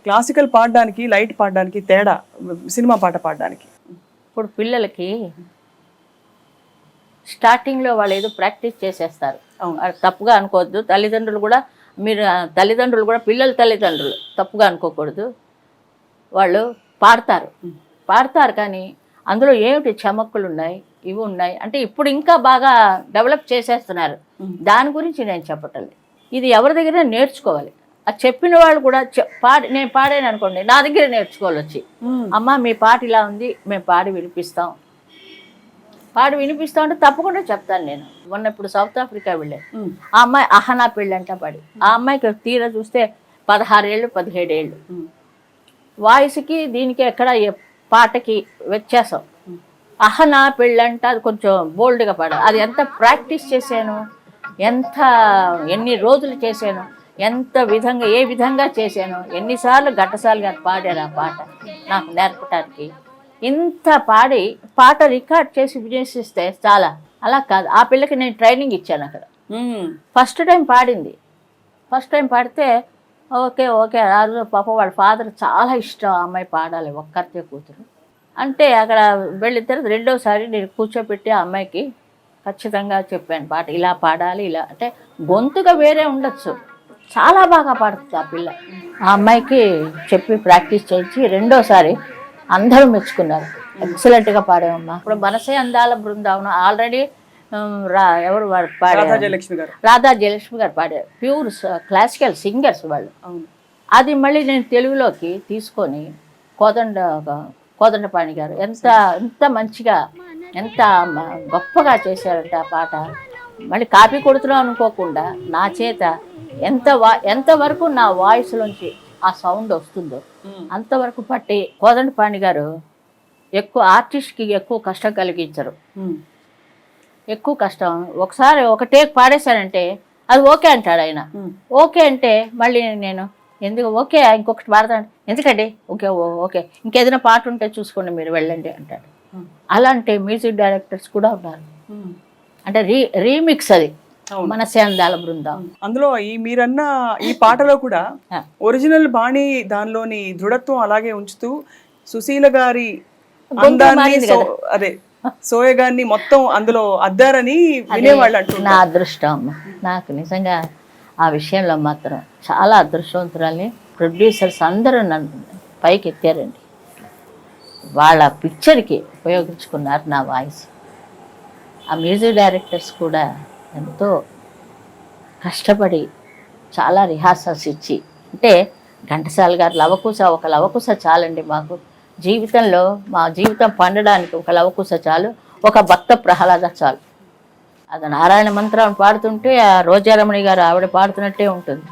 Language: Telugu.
క్లాసికల్ పాడడానికి లైట్ పాడడానికి తేడా, సినిమా పాట పాడడానికి? ఇప్పుడు పిల్లలకి స్టార్టింగ్లో వాళ్ళు ఏదో ప్రాక్టీస్ చేసేస్తారు, అది తప్పుగా అనుకోవద్దు. తల్లిదండ్రులు కూడా పిల్లల తల్లిదండ్రులు తప్పుగా అనుకోకూడదు. వాళ్ళు పాడతారు కానీ అందులో ఏమిటి చమక్కులు ఉన్నాయి, ఇవి ఉన్నాయి అంటే ఇప్పుడు ఇంకా బాగా డెవలప్ చేసేస్తున్నారు. దాని గురించి నేను చెప్పటం లేదు. ఇది ఎవరి దగ్గర నేర్చుకోవాలి. అది చెప్పిన వాళ్ళు కూడా నేను పాడాను అనుకోండి, నా దగ్గర నేర్చుకోవాలి వచ్చి, అమ్మ మీ పాట ఇలా ఉంది, మేము పాడి వినిపిస్తాం అంటే తప్పకుండా చెప్తాను. నేను మొన్న ఇప్పుడు సౌత్ ఆఫ్రికా వెళ్ళాను. ఆ అమ్మాయి అహనా పెళ్ళంట పాడి, ఆ అమ్మాయికి తీరా చూస్తే 16 ఏళ్ళు 17 ఏళ్ళు. వాయిస్కి దీనికి ఎక్కడ పాటకి వ్యత్యాసం. అహనా పెళ్ళంట అది కొంచెం బోల్డ్గా పాడాలి. అది ఎంత ప్రాక్టీస్ చేశాను, ఎన్ని రోజులు చేశాను, ఏ విధంగా చేశాను, ఎన్నిసార్లు గంటసార్లుగా పాడాను ఆ పాట నాకు నేర్పడానికి. ఇంత పాట రికార్డ్ చేసి విజయిస్తే చాలా. అలా కాదు, ఆ పిల్లకి నేను ట్రైనింగ్ ఇచ్చాను అక్కడ. ఫస్ట్ టైం పాడితే ఓకే ఆ రోజు పాప వాళ్ళ ఫాదర్ చాలా ఇష్టం, ఆ అమ్మాయి పాడాలి, ఒక్కరితే కూతురు అంటే. అక్కడ వెళ్ళిన తర్వాత రెండోసారి నేను కూర్చోబెట్టి ఆ అమ్మాయికి ఖచ్చితంగా చెప్పాను పాట ఇలా పాడాలి, ఇలా అంటే గొంతుగా వేరే ఉండొచ్చు, చాలా బాగా పాడుతుంది ఆ పిల్ల. ఆ అమ్మాయికి చెప్పి ప్రాక్టీస్ చేయించి రెండోసారి అందరూ మెచ్చుకున్నారు, ఎక్సలెంట్గా పాడామమ్మా. ఇప్పుడు మనసే అందాల బృందావనం ఆల్రెడీ ఎవరు పాడారు, రాధా జయలక్ష్మి గారు పాడారు. ప్యూర్ క్లాసికల్ సింగర్స్ వాళ్ళు. అది మళ్ళీ నేను తెలుగులోకి తీసుకొని కోదండపాణి గారు ఎంత మంచిగా ఎంత గొప్పగా చేశారంటే ఆ పాట. మళ్ళీ కాపీ కొడుతున్నాం అనుకోకుండా నా చేత ఎంతవరకు నా వాయిస్లోంచి ఆ సౌండ్ వస్తుందో అంతవరకు పట్టి కోదండపాణి గారు ఆర్టిస్ట్కి ఎక్కువ కష్టం కలిగించరు. ఎక్కువ కష్టం ఒకసారి ఒక టేక్ పాడేశానంటే అది ఓకే అంటాడు ఆయన. ఓకే అంటే మళ్ళీ నేను ఎందుకు ఓకే ఇంకొకటి పాడతాను, ఎందుకండి ఓకే ఇంకేదైనా పాట ఉంటే చూసుకోండి మీరు వెళ్ళండి అంటాడు. అలాంటి మ్యూజిక్ డైరెక్టర్స్ కూడా ఉన్నారు. అంటే రీమిక్స్ అది మనసే అందాల బృందం. అందులో మీరన్న ఈ పాటలో కూడా ఒరిజినల్ బాణి దానిలోని దృఢత్వం అలాగే ఉంచుతూ సుశీల గారి అదే సోయ గారిని మొత్తం అందులో అద్దారని వినేవాళ్ళు అంటారు. నా అదృష్టం అమ్మ, నాకు నిజంగా ఆ విషయంలో మాత్రం చాలా అదృష్టవంతురాలని. ప్రొడ్యూసర్స్ అందరూ నన్ను పైకి ఎత్తారండి, వాళ్ళ పిక్చర్కి ఉపయోగించుకున్నారు నా వాయిస్. ఆ మ్యూజిక్ డైరెక్టర్స్ కూడా ఎంతో కష్టపడి చాలా రిహార్సల్స్ ఇచ్చి, అంటే ఘంటసాల గారు ఒక లవకుశ చాలండి మాకు జీవితంలో. మా జీవితం పండడానికి ఒక లవకుశ చాలు, ఒక భక్త ప్రహ్లాద చాలు. అది నారాయణ మంత్రం పాడుతుంటే ఆ రోజారమణి గారు ఆవిడ పాడుతున్నట్టే ఉంటుంది.